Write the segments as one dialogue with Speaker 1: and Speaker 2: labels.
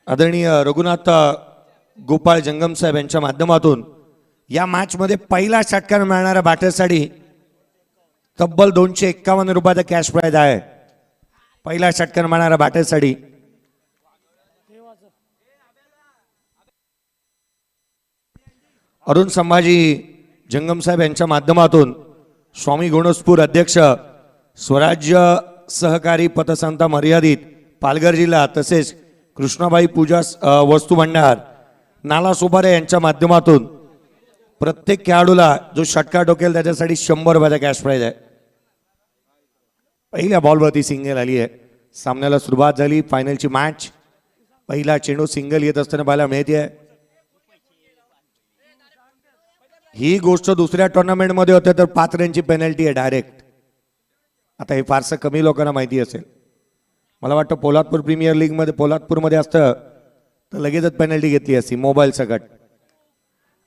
Speaker 1: आदरणीय रघुनाथ गोपाळ जंगम साहेब यांच्या माध्यमातून या मॅच मध्ये पहिला षटकार मिळणाऱ्या बॅटरसाठी तब्बल 251 रुपयाचा कॅश प्राइज आहे। पहिला षटकार मिळणाऱ्या बॅटरसाठी अरुण संभाजी जंगम साहेब यांच्या माध्यमातून स्वामी गुणस्पूर अध्यक्ष स्वराज्य सहकारी पतसंस्था मर्यादित पालघर जिल्हा तसेच कृष्णाबाई पूजा वस्तू भंडार नाला सुपारे यांच्या माध्यमातून प्रत्येक खेळाडूला जो षटकार ठोकेल त्याच्यासाठी 100 रुपयाचा कॅश प्राइज आहे। पहिल्या बॉलवरती सिंगल आली आहे। सामन्याला सुरुवात झाली। फायनलची मॅच पहिला चेंडू सिंगल येत असताना पाहायला मिळते आहे। ही गोष्ट दुसऱ्या टुर्नामेंट मध्ये होते तर 5 रनची पेनल्टी आहे डायरेक्ट। आता हे फारसं कमी लोकांना माहिती असेल। मला वाटतं पोलादपूर प्रीमियर लीग मध्ये पोलादपूरमध्ये असतं तर लगेचच पेनल्टी घेतली असती मोबाईल सकट।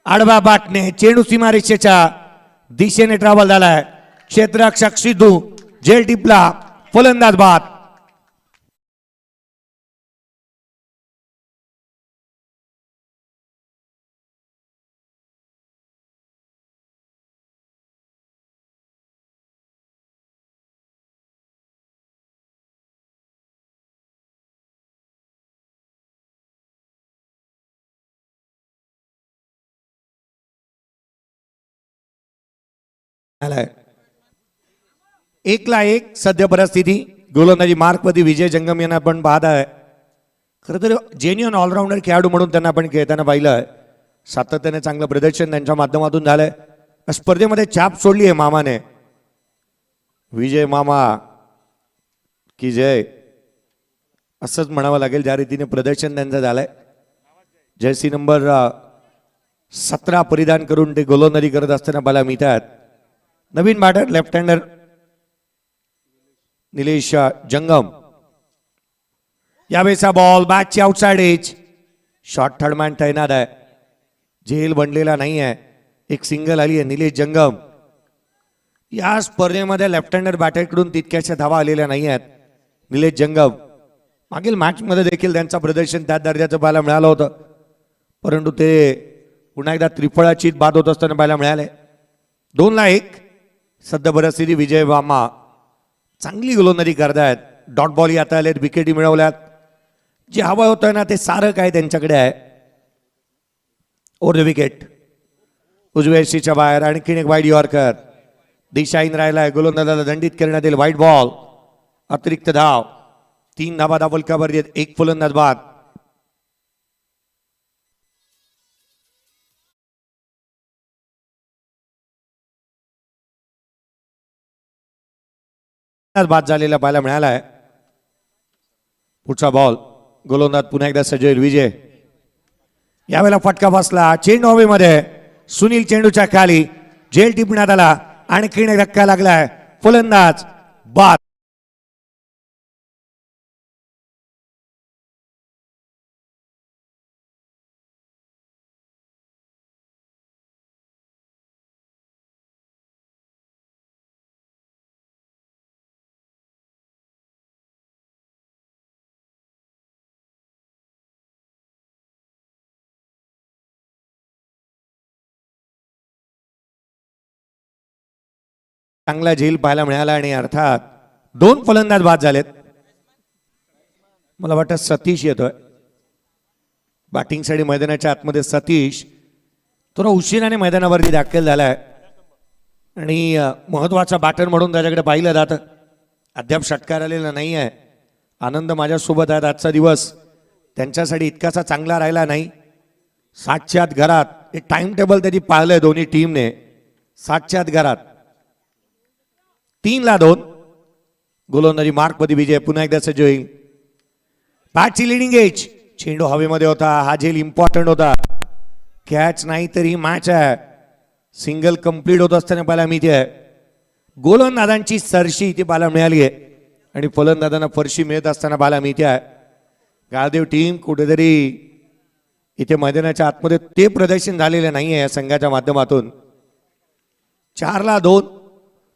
Speaker 1: आडवा बाटने चेंडू सीमारेषेच्या दिशेने ट्रॅव्हल झालाय। क्षेत्ररक्षक सिद्धू जेल टिपला फलंदाज बाद। एकला एक सध्या परिस्थिती गोलंदाजी मार्कमध्ये विजय जंगम यांना आपण पाहत आहे। खरं तर जेन्युइन ऑलराऊंडर खेळाडू म्हणून त्यांना आपण खेळताना पाहिलं आहे। सातत्याने चांगलं प्रदर्शन त्यांच्या माध्यमातून झालंय। स्पर्धेमध्ये छाप सोडली आहे मामाने। विजय मामा की जय असंच म्हणावं लागेल ज्या रीतीने प्रदर्शन त्यांचं झालंय। जर्सी नंबर 17 परिधान करून ते गोलंदाजी करत असताना पाहायला मिळतात। नवीन batter left hander Nilesh Jangam. यावेळेचा बॉल बॅटची आउटसाइड एज। शॉर्ट थर्डमॅन तैनात आहे। झेल बनलेला नाही आहे। एक सिंगल आली आहे निलेश जंगम। या स्पर्धेमध्ये लेफ्ट हँडर बॅटरकडून तितक्याशा धावा आलेल्या नाही आहेत। निलेश जंगम मागील मॅच मध्ये देखील त्यांचं प्रदर्शन त्या दर्जाचं पाहायला मिळालं होतं परंतु ते पुन्हा एकदा त्रिफळाची बाद होत असताना पाहायला मिळाले। 2ला 1 सध्या परिस्थिती विजय मामा चांगली गोलंदाजी करतायत। डॉट बॉल आता आलेत विकेटी मिळवल्यात। जे हवं होतं ना ते सारं काय त्यांच्याकडे आहे। ओव्हर द विकेट उजव्या शीच्या बाहेर आणखीन एक वाईड यॉर्कर दिशाहीन राहिलाय। गोलंदाजाला दंडित करण्यात येईल। वाईड बॉल अतिरिक्त धाव 3 धावा दाबलकावर देत 1 फलंदाज बाद। बाद झालेला पाहायला मिळाला आहे। पुढचा बॉल गोलंदाज पुन्हा एकदा सजवेल विजय। यावेळेला फटका बसला। चेंडू हवेमध्ये सुनील चेंडूच्या खाली झेल टिपण्यात आला। आणखीन एक धक्का लागलाय। फलंदाज बाद। चांगला झेल पाहायला मिळाला आणि अर्थात 2 फलंदाज बाद झालेत। मला वाटतं सतीश येतोय बॅटिंगसाठी मैदानाच्या आतमध्ये। सतीश थोडा उशिराने मैदानावरती दाखल झालाय आणि महत्वाचा बॅटर म्हणून त्याच्याकडे पाहिलं जातं। अद्याप षटकार आलेला नाही आहे। आनंद माझ्यासोबत आहेत। आजचा दिवस त्यांच्यासाठी इतकासा चांगला राहिला नाही। 7च्या आत घरात एक टाइम टेबल त्यांनी पाळलंय दोन्ही टीमने। 7च्या आत घरात 3ला 2 गोलंदाजी मार्कमध्ये विजय पुन्हा एकदा सज्ज होईल। बॅटची लिडिंग एज चेंडू हवेमध्ये होता। हा झेल इम्पॉर्टंट होता। कॅच नाही तर ही मॅच आहे। सिंगल कंप्लीट होत असताना पाहायला मिळते। गोलंदाजांची सरशी इथे पाहायला मिळाली आहे आणि फलंदाजांना फरशी मिळत असताना पाहायला मिळते। गाळदेव टीम कुठेतरी इथे मैदानाच्या आतमध्ये ते प्रदर्शन झालेलं नाही आहे या संघाच्या माध्यमातून। 4ला 2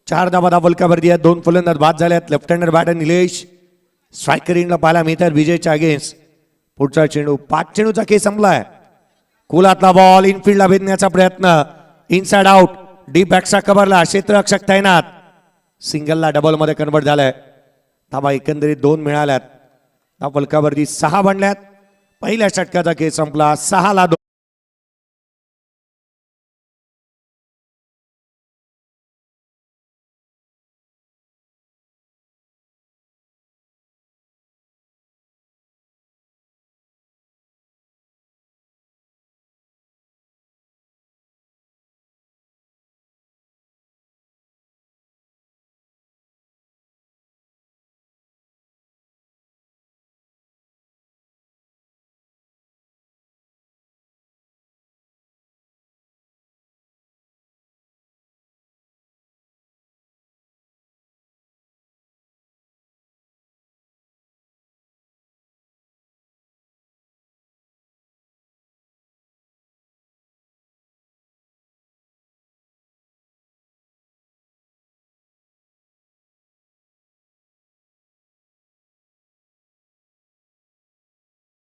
Speaker 1: 4 धावा दाबलकावर दिया। 2 फलंदाज बाद झाल्यात। Left hander batter Nilesh striker इनला पाहायला मिळतात विजयच्या अगेन्स्ट। पुढचा चेंडू 5 चेंडूचा खेळ संपलाय. कुलातला बॉल इनफिल्डला भेदण्याचा प्रयत्न, इनसाइड आउट, डीप बॅकचा कव्हरला क्षेत्ररक्षक तैनात. सिंगलला डबल मध्ये कन्वर्ट झालाय. धावा एकंदरीत 2 मिळाल्यात. फलकावरती 6 बनल्यात. पहिल्या षटकाचा खेळ संपला 6-2.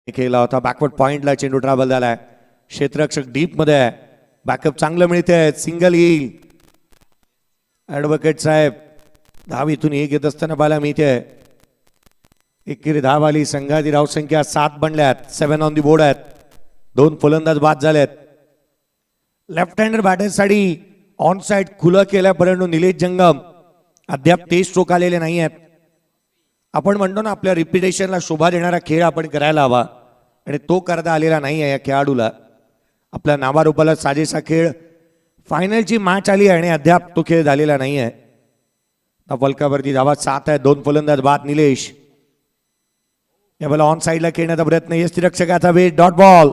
Speaker 1: केला होता. बॅकवर्ड पॉइंटला चेंडू ट्रॅव्हल झालाय. क्षेत्ररक्षक डीप मध्ये आहे. बॅकअप चांगलं मिळतंय. सिंगल येईल. ऍडव्होकेट साहेब धाव इथून एक येत असताना पाहायला मिळते. एकेरी धाव आली. संघाची धाव संख्या 7 बनल्यात. 7 ऑन दी बोर्ड आहेत. 2 फलंदाज बाद झालेत. लेफ्ट हँडर बॅटरसाठी ऑन साइड खुलं केल्यापर्यंत निलेश जंगम अद्याप ते स्ट्रोक आलेले नाही आहेत. आपण म्हणतो ना आपल्या रिपिटेशनला शोभा देणारा खेळ आपण करायला हवा आणि तो करता आलेला नाही आहे या खेळाडूला. आपल्या नावारूपाला साजेसा खेळ फायनलची मॅच आली आणि अद्याप तो खेळ झालेला नाही आहे. फलकावरती धावा 7 आहे. 2 फलंदाज बाद. निलेश या बॉल ऑन साइडला खेळण्याचा प्रयत्न. यष्टिरक्षकाचा वेट. Dot ball.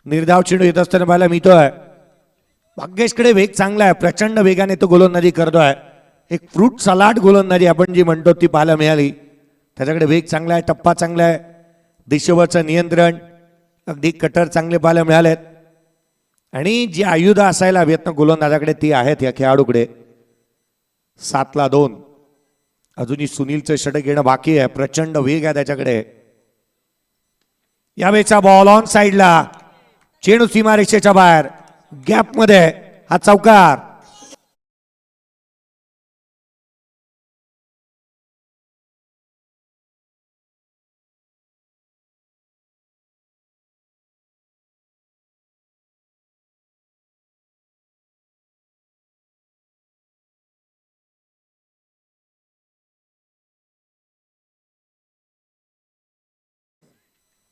Speaker 1: निर्धाव चेंडू येत असताना पाहायला मिळतोय. भाग्येशकडे वेग चांगला आहे. प्रचंड वेगाने तो गोलंदाजी करतोय. एक फ्रूट सलाड गोलंदाजी आपण जी म्हणतो ती पाहायला मिळाली. त्याच्याकडे वेग चांगला आहे. टप्पा चांगला आहे. दिशेवरचं नियंत्रण. अगदी कटर चांगले पाहायला मिळालेत आणि जी आयुध असायला हवीत ना गोलंदाजाकडे ती आहेत या खेळाडूकडे. 7-2. अजूनही सुनीलचं षटक घेणं बाकी आहे. प्रचंड वेग आहे त्याच्याकडे. यावेळेचा बॉल ऑन साइडला. चेंडू सीमारेषेच्या बाहेर. गॅप मध्ये हा चौकार.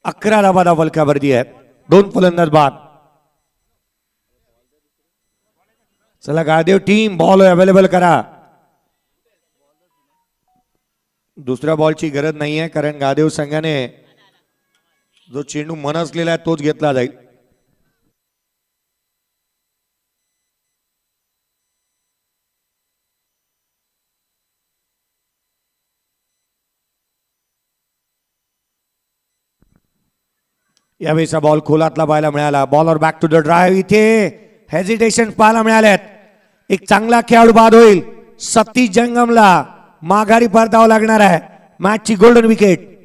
Speaker 1: अकरा धावा फलकावरती आहेत. 2 फलंदाज बाद. चला गादेव टीम बॉल अवेलेबल करा. दुसऱ्या बॉलची गरज नाहीये कारण गादेव संघाने जो चेंडू मनसलेला आहे तोच घेतला जाईल. यावेळेचा बॉल खोलातला पाहायला मिळाला. Bowler back to the drive. इथे हेजिटेशन पाहायला मिळालेत. एक चांगला खेळाडू बाद होईल. सतीश जंगमला माघारी परतावं लागणार आहे. मॅचची गोल्डन विकेट.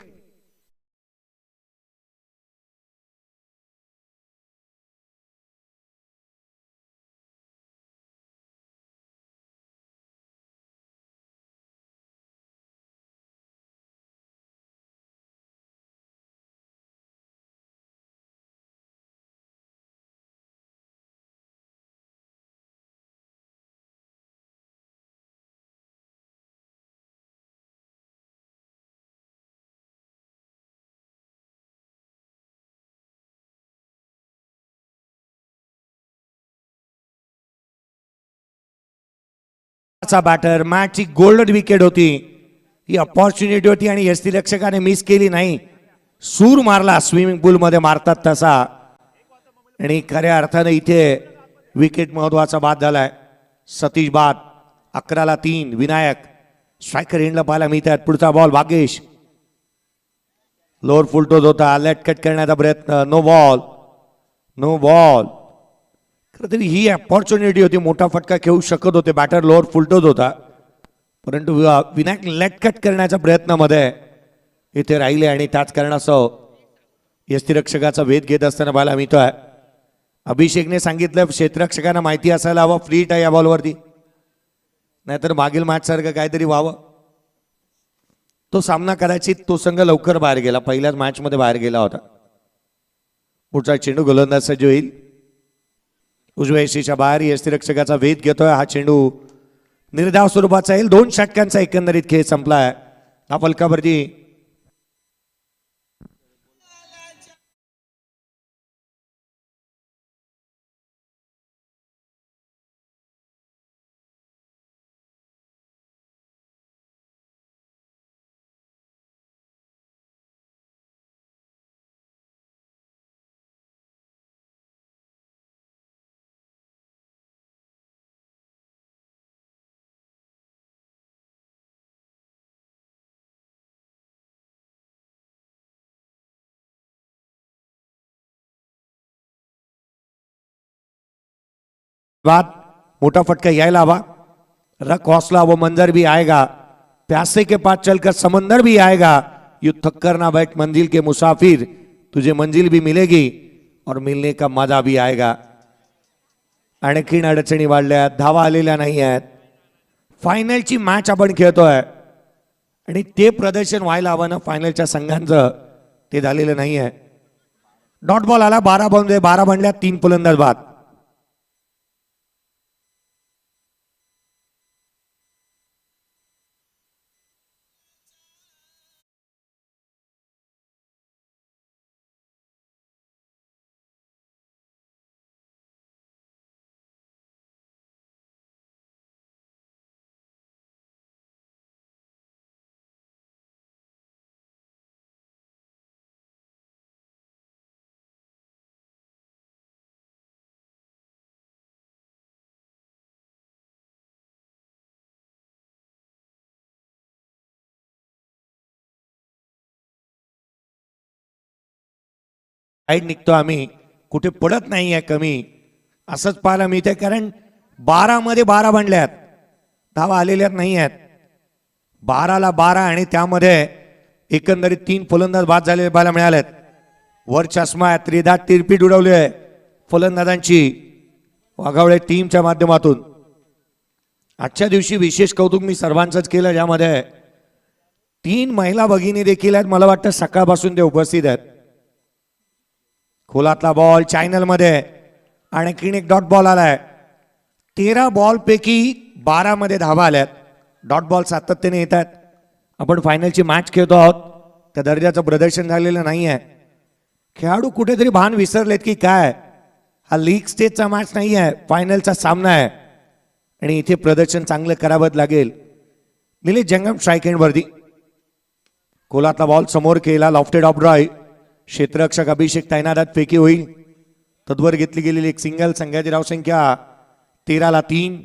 Speaker 1: बॅटर. मॅचची गोल्डन विकेट होती. ही अपॉर्च्युनिटी होती आणि यष्टिरक्षकाने मिस केली नाही. सूर मारला स्विमिंग पूल मध्ये मारतात तसा आणि खऱ्या अर्थाने इथे विकेट महत्वाचा बाद झालाय. सतीश बाद. 11-3. विनायक स्ट्रायकर एंडला पाहायला मिळतात. पुढचा ball Bhagyesh. Lower full toss होता. लेट कट करण्याचा प्रयत्न. No ball. No ball. खरं तरी ही अपॉर्च्युनिटी होती. मोठा फटका खेळू शकत होते. बॅटर लोअर फुलटोज होता परंतु विनायक लेट कट करण्याच्या प्रयत्नामध्ये इथे राहिले आणि त्याच कारणास्तव यष्टिरक्षकाचा वेध घेत असताना पाहायला मिळतोय. अभिषेकने सांगितलं क्षेत्ररक्षकांना माहिती असायला हवं फ्री आहे या बॉलवरती, नाहीतर मागील मॅच सारखं काहीतरी व्हावं. तो सामना कदाचित तो संघ लवकर बाहेर गेला, पहिल्याच मॅच मध्ये बाहेर गेला होता. पुढचा चेंडू गोलंदाज सज्ज होईल. उजव्या यष्टीच्या बाहेर यष्टिरक्षकाचा वेध घेतोय. हा चेंडू निर्धाव स्वरूपाचा येईल. 2 षटकांचा एकंदरीत खेळ संपलाय. हा फलकावरती बाद मोटा फटका यायला हवा. रक हौसला वो मंजर भी आएगा, प्यासे के पास चलकर समंदर भी आएगा, यू थक कर ना बैठ मंजिल के मुसाफिर, तुझे मंजिल भी मिलेगी और मिलने का मजा भी आएगा. आणखीन अडचणी वाढल्या, धावा आलेल्या नाही आहेत. फायनलची मॅच आपण खेळतोय आणि ते प्रदर्शन व्हायला हवं ना फायनलच्या संघांचं, ते झालेलं नाही आहे. डॉट बॉल आला. 12 बनल्या, 3 फलंदाज बाद. साईड निघतो आम्ही, कुठे पडत नाही आहे कमी, असंच पाहायला मिळतंय. कारण 12 मध्ये 12 बनल्यात, धावा आलेल्या नाही आहेत. 12ला 12 आणि त्यामध्ये एकंदरीत 3 फलंदाज बाद झालेले पाहायला मिळालेत. वर चष्मा त्रिदाट तिरपीट उडवली आहे फलंदाजांची वाघावळे टीमच्या माध्यमातून. आजच्या दिवशी विशेष कौतुक मी सर्वांचंच केलं, ज्यामध्ये 3 महिला भगिनी देखील आहेत. मला वाटतं सकाळपासून ते उपस्थित आहेत. खोलातला बॉल चॅनल मध्ये, आणखीन एक डॉट बॉल आलाय. 13 बॉल पैकी 12 मध्ये धावा आल्यात. डॉट बॉल सातत्याने येत आहेत. आपण फायनलची मॅच खेळतो आहोत, त्या दर्जाचं प्रदर्शन झालेलं नाही आहे. खेळाडू कुठेतरी भान विसरलेत की काय, हा लीग स्टेजचा मॅच नाही आहे, फायनलचा सामना आहे आणि इथे प्रदर्शन चांगलं करावंच लागेल. निलेश जंगम स्ट्राईक एंड वरती. खोलातला बॉल समोर केला, लॉफ्टेड ऑफ ड्राय. क्षेत्ररक्षक अभिषेक तैनादात फेकी होईल. तद्वर घेतली गेलेली एक सिंगल. संघाची धावसंख्या 13ला 3.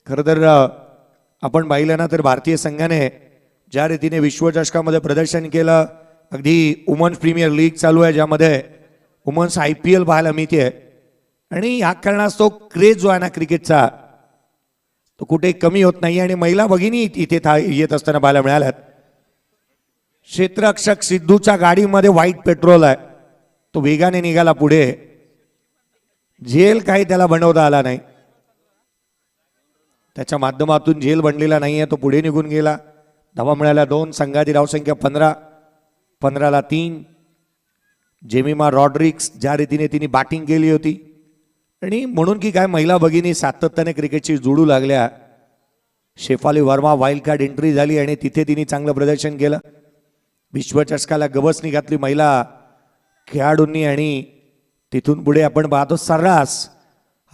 Speaker 1: खरं तर आपण पाहिलं ना तर भारतीय संघाने ज्या रीतीने विश्वचषकामध्ये प्रदर्शन केलं, अगदी वुमन्स प्रीमियर लीग चालू आहे, ज्यामध्ये वुमन्स IPL पाहायला मिळते आणि या कारणास्तव क्रेज जो आहे ना क्रिकेटचा, तो कुठे कमी होत नाही. आणि महिला भगिनी इथे येत असताना पाहायला मिळाल्यात. क्षेत्ररक्षक सिद्धूच्या गाडीमध्ये व्हाईट पेट्रोल आहे, तो वेगाने निघाला पुढे. झेल काही त्याला बनवता आला नाही, त्याच्या माध्यमातून झेल बनलेला नाहीये, तो पुढे निघून गेला. धावा मिळाल्या 2. संघाची धावसंख्या 15. 15ला 3. जेमिमा रॉड्रिक्स ज्या रीतीने तिने बॅटिंग केली होती, आणि म्हणून की काय महिला भगिनी सातत्याने क्रिकेटची जोडू लागल्या. Shafali Verma wild card entry झाली आणि तिथे तिने चांगलं प्रदर्शन केलं. विश्वचषकाला गवसणी घातली महिला खेळाडूंनी आणि तिथून पुढे आपण पाहतो सर्रास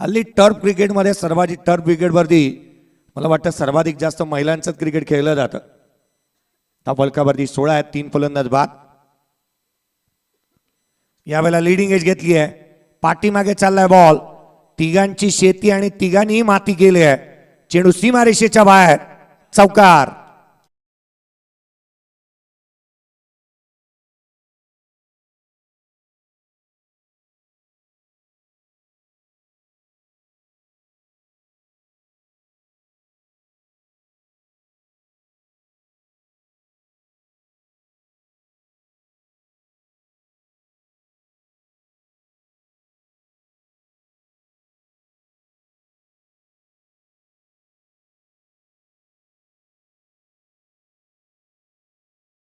Speaker 1: हल्ली टर्फ क्रिकेटमध्ये सर्वाधिक टर्फ क्रिकेटवरती मला वाटतं सर्वाधिक जास्त महिलांचंच क्रिकेट खेळलं जातं. त्या फलकावरती 16 आहेत, 3 फलंदाज बाद. यावेळेला लिडिंग एज घेतली आहे, पाठीमागे चाललाय बॉल. तिघांची शेती आणि तिघांनीही माती केली आहे. चेंडू सीमारेषेच्या बाहेर, चौकार.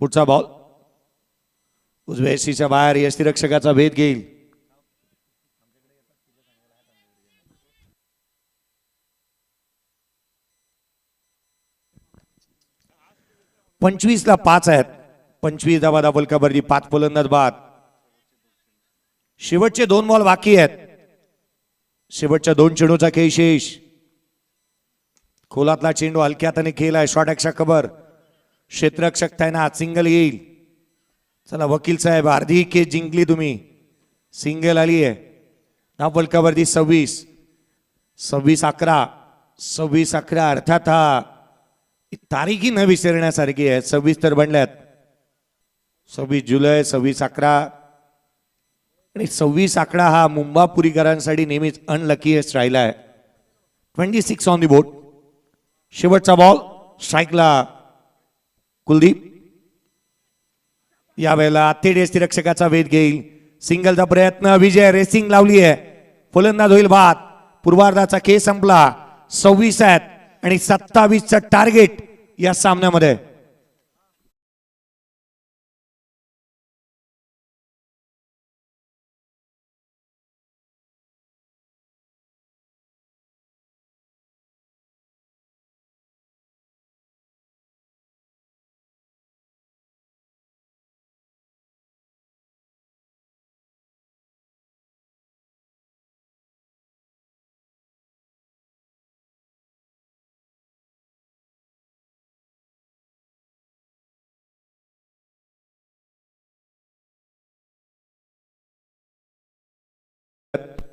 Speaker 1: पुढचा बॉल उजव्या एसीच्या बाहेर यष्टीरक्षकाचा भेद घेईल. पंचवीसला 5 आहेत. 25 धावा फलकावरती 5 फलंदाज बाद. शेवटचे 2 बॉल बाकी आहेत. शेवटच्या 2 चेंडूचा खेळ शेष. खोलातला चेंडू हलक्या हाताने खेळलाय. Short extra cover. क्षेत्ररक्षक तैनात. सिंगल येईल. चला वकील साहेब अर्धी केस जिंकली तुम्ही. सिंगल आली आहे. धाव फलकावरती 26. 26-11. 26-11 अर्थात हा तारीखी न विसरण्यासारखी आहे. 26 तर बनल्यात. 26 जुलै 26-11 आणि 26-11 हा मुंबापुरीकरांसाठी नेहमीच अनलकीएस्ट राहिला आहे. 26 ऑन दी बोर्ड. शेवटचा बॉल स्ट्राईकला कुलदीप. यावेळेला थेट यष्टीरक्षकाचा वेध घेईल. सिंगलचा प्रयत्न. विजय रेसिंग लावली आहे. फलंदाज होईल बाद. पूर्वार्धाचा खेळ संपला. 26 आहेत आणि 27चं टार्गेट या सामन्यामध्ये.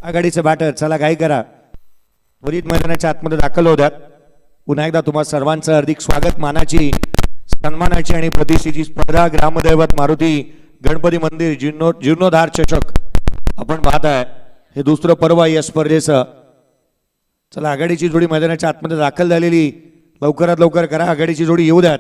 Speaker 1: आघाडीचे बॅटर चला घाई करा. त्वरित मैदानाच्या आतमध्ये दाखल होत्यात. पुन्हा एकदा तुम्हा सर्वांचं हार्दिक स्वागत. मानाची सन्मानाची आणि प्रतिष्ठेची स्पर्धा ग्रामदैवत मारुती गणपती मंदिर जीर्णोद्धार चषक आपण पाहताय. हे दुसरं पर्व आहे या स्पर्धेचं. चला आघाडीची जोडी मैदानाच्या आतमध्ये दाखल झालेली. लवकरात लवकर करा. आघाडीची जोडी येऊ द्यात.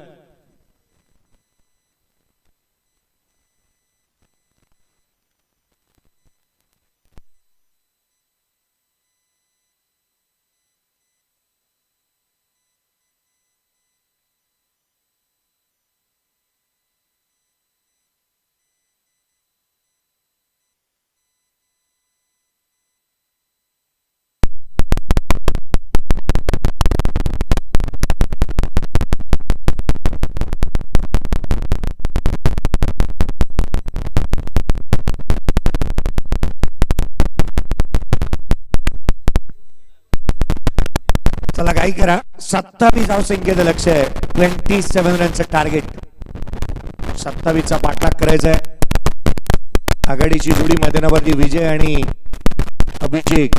Speaker 1: चला काही करा. 27 धावसंख्येचं लक्ष आहे. 27 रनचं टार्गेट. 27चा पाठलाग करायचा आहे. आघाडीची जोडी मैदानावरती विजय आणि अभिषेक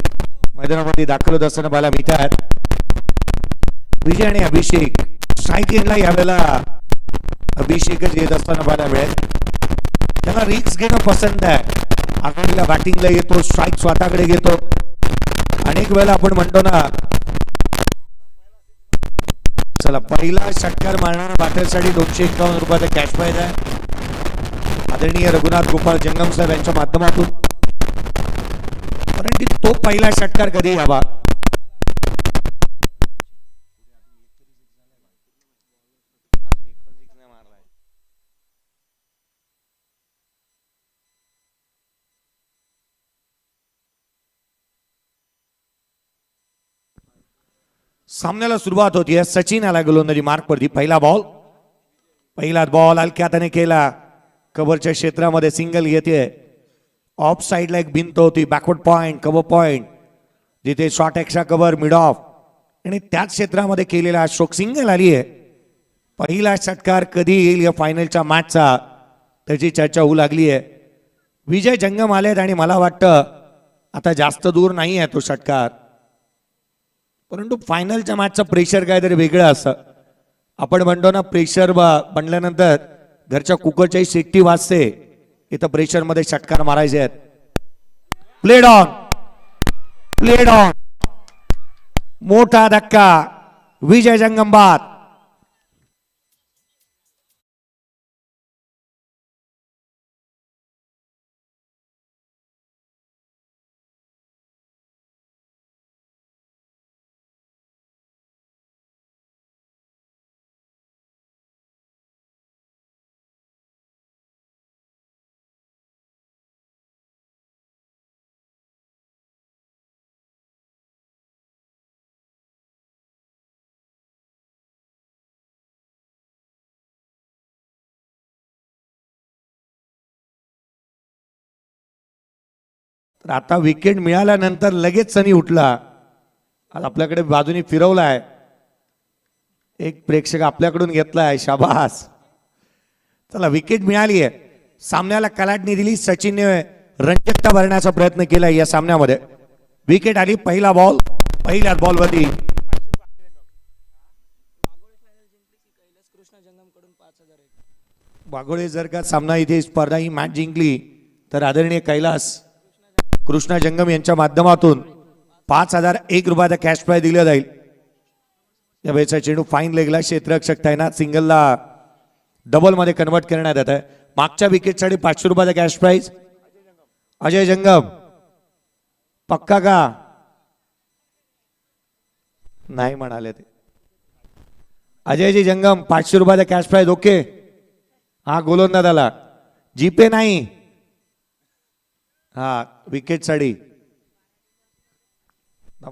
Speaker 1: मैदानावरती दाखल होत असताना पाहायला मिळतात. विजय आणि अभिषेक स्ट्राईक एंडला यावेळेला अभिषेकच येत असताना पाहायला मिळेल. त्याला रिक्स घेणं पसंत आहे. आघाडीला बॅटिंगला येतो. स्ट्राईक स्वतःकडे घेतो. अनेक वेळेला आपण म्हणतो ना. चला पहिला षटकार मारणाऱ्या बॅटरसाठी 251 रुपयाचा कॅश प्राइज आहे. आदरणीय रघुनाथ गोपाळ जंगम साहेब यांच्या माध्यमातून. परंतु तो पहिला षटकार कधी यावा. सामन्याला सुरुवात होती. सचिन आला गोलंदाजी मार्क वरती. पहिला बॉल हलक्या हाताने केला. कव्हरच्या क्षेत्रामध्ये सिंगल घेते. ऑफ साइडला एक भिंत होती. बॅकवर्ड पॉइंट कव्हर पॉइंट जिथे short extra cover mid of आणि त्याच क्षेत्रामध्ये केलेला स्ट्रोक सिंगल आली आहे. पहिला षटकार कधी येईल या फायनलच्या मॅचचा त्याची चर्चा होऊ लागली आहे. विजय जंगम आलेत आणि मला वाटतं आता जास्त दूर नाही आहे तो षटकार. परंतु फायनलच्या मॅचचं प्रेशर काहीतरी वेगळं असतं. आपण म्हणतो ना प्रेशर बनल्यानंतर घरच्या कुकरच्याही शेकटी वाजते. इथं प्रेशरमध्ये षटकार मारायचे आहेत. प्लेड ऑन मोठा धक्का. विजय जंगम बाद. तर आता विकेट मिळाल्यानंतर लगेच सनी उठला. आज आपल्याकडे बाजूनी फिरवलाय. एक प्रेक्षक आपल्याकडून घेतलाय. शाबास. चला विकेट मिळाली आहे. सामन्याला कलाटणी दिली. सचिनने रंजकता भरण्याचा प्रयत्न केला या सामन्यामध्ये. विकेट आली. पहिला बॉल. पहिल्याच बॉलवरती वाघोळे जर का सामना इथे स्पर्धा ही मॅच जिंकली तर आदरणीय कैलास कृष्णा जंगम यांच्या माध्यमातून 5,001 रुपयाचा कॅश प्राइज दिला जाईल. या वेळेचा चेंडू फाईन लेगला क्षेत्ररक्षक तैनात. सिंगलला डबल मध्ये कन्वर्ट करण्यात येत आहे. मागच्या विकेटसाठी 500 रुपयाचा कॅश प्राइज. अजय जंगम पक्का का नाही म्हणाले ते. अजयजी जंगम 500 रुपयाचा कॅश प्राइज. ओके. हा गोलंदाज आला. जीपे नाही. हा विकेट साठी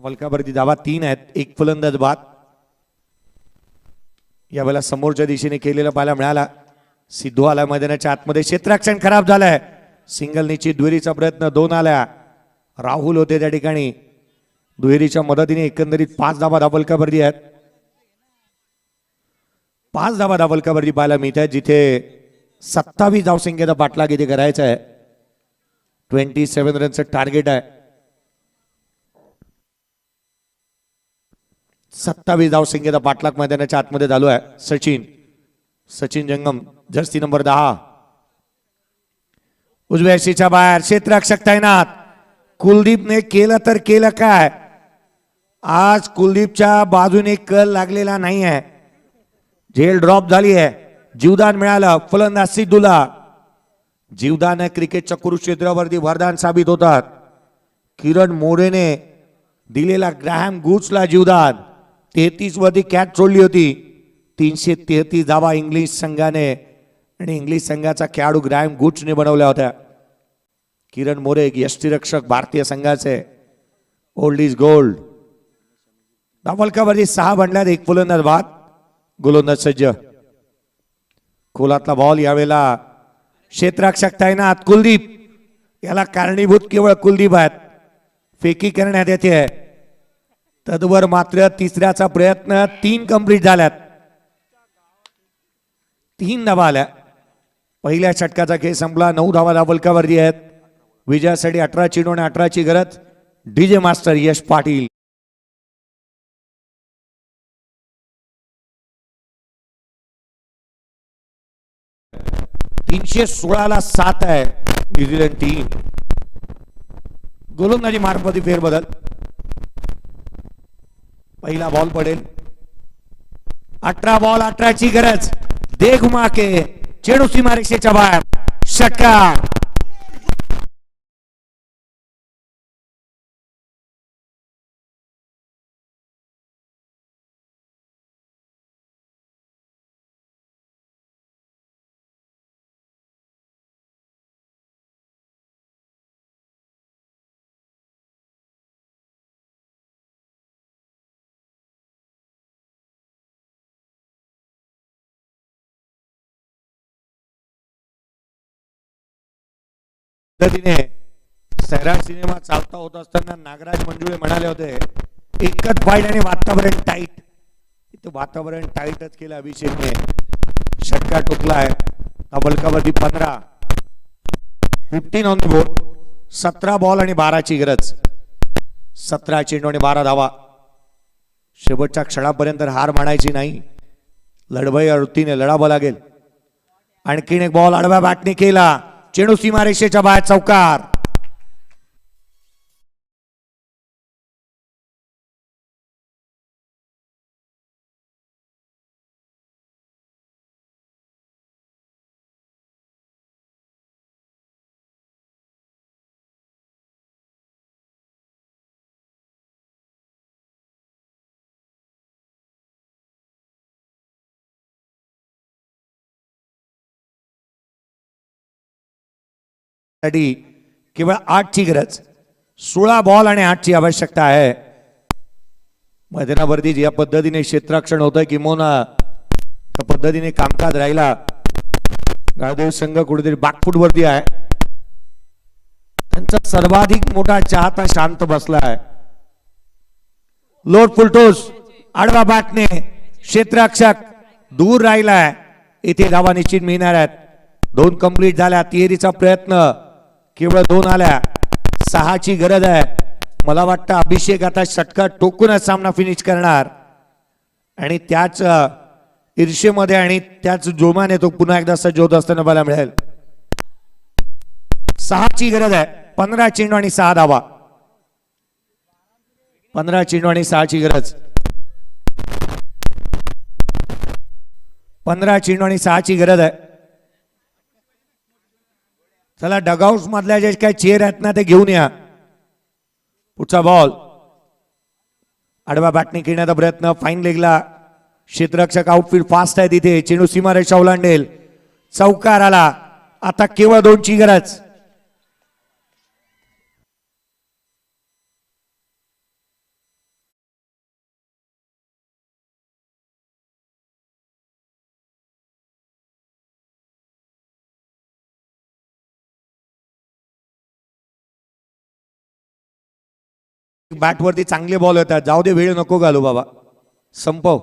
Speaker 1: फलकावरती धावा 3 आहेत. एक फलंदाज बाद. यावेळेला समोरच्या दिशेने केलेला पाहायला मिळाला. सिद्धू आला मैदानाच्या आतमध्ये. क्षेत्ररक्षण खराब झालंय. सिंगल निश्चित. दुहेरीचा प्रयत्न 2 आल्या. राहुल होते त्या ठिकाणी. दुहेरीच्या मदतीने एकंदरीत 5 धावा धावलकावरती आहेत. 5 धावा धावलकावरती पाहायला मिळत आहेत. जिथे 27 धावसंख्येचा पाठलाग इथे करायचा आहे. 27 रनचं टार्गेट आहे. 27 धावसंख्येचा पाठलाग मैदानाच्या आतमध्ये चालू आहे. सचिन जंगम जर्सी नंबर 10. उजव्या शीच्या बाहेर. क्षेत्ररक्षक तैनात. कुलदीपने केलं तर केलं काय. आज कुलदीपच्या बाजूने कल लागलेला नाही आहे. झेल ड्रॉप झाली आहे. जीवदान मिळालं फलंदाज सिद्धूला. जीवदान क्रिकेटच्या कुरुक्षेत्रावरती वरदान साबित होतात. किरण मोरेने दिलेला ग्रॅहम गुड्सला जीवदान. 33 वरती कॅच सोडली होती. 333 धावा इंग्लिश संघाने आणि इंग्लिश संघाचा खेळाडू ग्रॅहम गुड्सने बनवल्या होत्या. किरण मोरे यष्टीरक्षक भारतीय संघाचे. Old is gold. धावलकावरती 6 बनल्यात. एक फलंदाज बाद. गोलंदाज सज्ज. खोलातला बॉल. यावेळेला क्षेत्ररक्षक तैनात. कुलदीप. याला कारणीभूत केवळ कुलदीप आहेत. फेकी करण्यात येते. तद्वर मात्र तिसऱ्याचा प्रयत्न. 3 कंप्लीट झाल्यात. 3 धावा आल्या. पहिल्या षटकाचा खेळ संपला. 9 धावा धावलकावरती आहेत. विजयासाठी 18 चेंडू आणि 18ची गरज. डीजे मास्टर यश पाटील. ला 7 आहे न्यूझीलंड टीम. गोलंदाजी मार्फत फेरबदल. पहिला बॉल पडेल. 18 बॉल 18ची गरज. दे घुमा के. चेंडू सीमारेषेच्या बाहेर. षटकार. सैराट सिनेमा चालता होत असताना नागराज मंजुळे म्हणाले होते एकच फाईट आणि वातावरण टाईट. इथं वातावरण टाईटच केलं अभिषेकने. षटकार टोकलाय. धावलकावरती 15. 15 ऑन द बोर्ड. 17 बॉल आणि 12ची गरज. 17 चेंडू आणि 12 धावा. शेवटच्या क्षणापर्यंत हार मानायची नाही. लढवय वृत्तीने लढावं लागेल. आणखीन एक बॉल आडव्या बॅटने केला. चेंडू सीमारेषेच्या बाहेर. चौकार. केवळ 8ची गरज. 16 बॉल आणि 8ची आवश्यकता आहे. मैदानावरती ज्या पद्धतीने क्षेत्ररक्षण होतं किंवा त्या पद्धतीने कामकाज राहिला. गाळदेव संघ कुठेतरी बॅकफूट वरती आहे. त्यांचा सर्वाधिक मोठा चाहता शांत बसलाय. लोड फुलटोस आडवा बॅटने क्षेत्ररक्षक दूर राहिलाय. इथे धावा निश्चित मिळणार आहेत. 2 कंप्लीट झाल्या. तिहेरीचा प्रयत्न केवळ 2 आल्या. 6ची गरज आहे. मला वाटतं अभिषेक आता षटकार टोकूनच सामना फिनिश करणार आणि त्याच ईर्षेमध्ये आणि त्याच जोमाने तो पुन्हा एकदा सज्ज होत असताना बघायला मिळेल. 6ची गरज आहे. 15 चेंडू आणि 6 धावा. 15 चेंडू आणि 6ची गरज. 15 चेंडू आणि 6ची गरज आहे. चला डगआउट मधल्या जे काही चेअर आहेत ना ते घेऊन या. पुढचा बॉल आडवा बॅटने खेळण्याचा प्रयत्न. फाईन लेगला क्षेत्ररक्षक आउटफील्ड फास्ट आहे तिथे. चेंडू सीमारेषा ओलांडेल. चौकार आला. आता केवळ 2ची गरज. बॅटवरती चांगले बॉल येतात. जाऊ दे, वेळ नको घालू बाबा, संपव.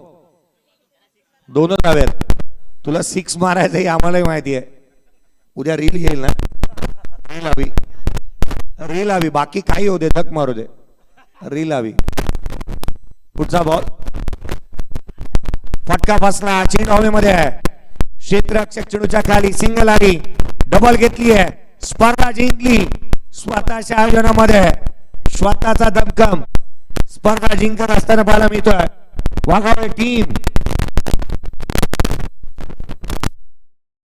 Speaker 1: 2च हवेत. तुला 6 मारायचं हे आम्हालाही माहिती आहे. उद्या रील येईल ना. रील हवी बाकी काही होऊ दे. धक मारू दे. रील हवी. पुढचा बॉल फटका बसला. चेंडू हवेमध्ये आहे. क्षेत्ररक्षक चेंडूच्या खाली. सिंगल आली. डबल घेतली आहे. स्पर्धा जिंकली. स्वतःच्या आयोजनामध्ये स्वतःचा दमकम स्पर्धा जिंकत असताना पाहायला मिळतोय. वाघावे टीम